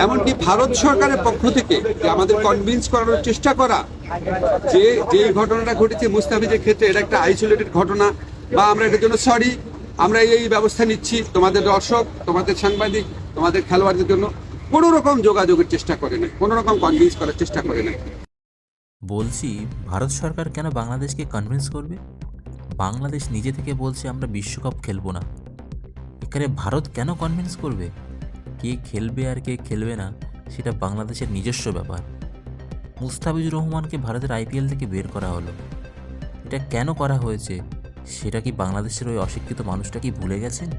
এমনকি ভারত সরকারের পক্ষ থেকে যে আমাদের কনভিন্স করানোর চেষ্টা করা যে যে ঘটনাটা ঘটেছে মুস্তাফিজের ক্ষেত্রে এটা একটা আইসোলেটেড ঘটনা, বা আমরা এটার জন্য সরি, আমরা এই ব্যবস্থা নিচ্ছি, তোমাদের দর্শক, তোমাদের সাংবাদিক, তোমাদের খেলোয়াড়দের জন্য কোনো রকম যোগাযোগের চেষ্টা করে না, কোনো রকম কনভিন্স করার চেষ্টা করে না। বলছি, ভারত সরকার কেন বাংলাদেশকে কনভিন্স করবে? বাংলাদেশ নিজে থেকে বলছে আমরা বিশ্বকাপ খেলবো না। এখানে ভারত কেন কনভিন্স করবে? কে খেলবে আর কে খেলবে না সেটা বাংলাদেশের নিজস্ব ব্যাপার। মুস্তাফিজুর রহমানকে ভারতের আইপিএল থেকে বের করা হলো, এটা কেন করা হয়েছে সেটা কি বাংলাদেশের ওই অশিক্ষিত মানুষটা কি ভুলে গেছেন?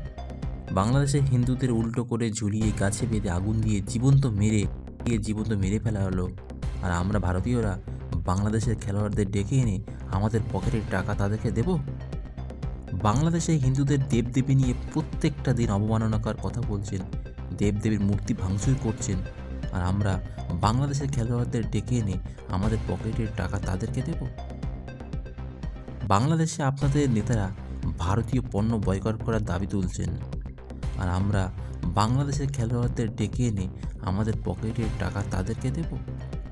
বাংলাদেশের হিন্দুদের উল্টো করে ঝুলিয়ে গাছে বেঁধে আগুন দিয়ে জীবন্ত মেরে ফেলা হলো, আর আমরা ভারতীয়রা বাংলাদেশের খেলোয়াড়দের ডেকে এনে আমাদের পকেটের টাকা তাদেরকে দেব? বাংলাদেশে হিন্দুদের দেবদেবী নিয়ে প্রত্যেকটা দিন অবমাননাকর কথা বলছেন, দেবদেবীর মূর্তি ভাঙচুর করছেন, আর আমরা বাংলাদেশের খেলোয়াড়দের ডেকে এনে আমাদের পকেটের টাকা তাদেরকে দেব? বাংলাদেশে আপনাদের নেতারা ভারতীয় পণ্য বয়কট করার দাবি তুলছেন, আর আমরা বাংলাদেশের খেলোয়াড়দের ডেকে এনে আমাদের পকেটের টাকা তাদেরকে দেব?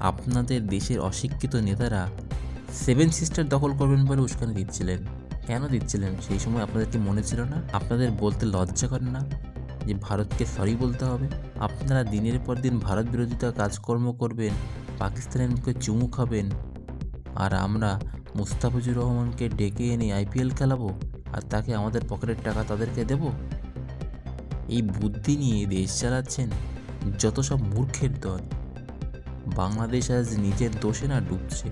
আপনাদের দেশের অশিক্ষিত নেতারা সেভেন সিস্টার দখল করবেন বলে উস্কানি দিচ্ছিলেন। কেন দিচ্ছিলেন সেই সময় আপনাদের কি মনে ছিল না? আপনাদের বলতে লজ্জা করে না যে ভারতকে সরি বলতে হবে? আপনারা দিনের পর দিন ভারত বিরোধিতা কাজকর্ম করবেন, পাকিস্তানের মুখে চুমু খাবেন, আর আমরা মুস্তাফিজুর রহমানকে ডেকে এনে আইপিএল খেলাবো আর তাকে আমাদের পকেটের টাকা তাদেরকে দেব? এই বুদ্ধি নিয়ে দেশ চালাচ্ছেন যত সব মূর্খের দল। বাংলাদেশ আজ নিজের দোষে না ডুবছে।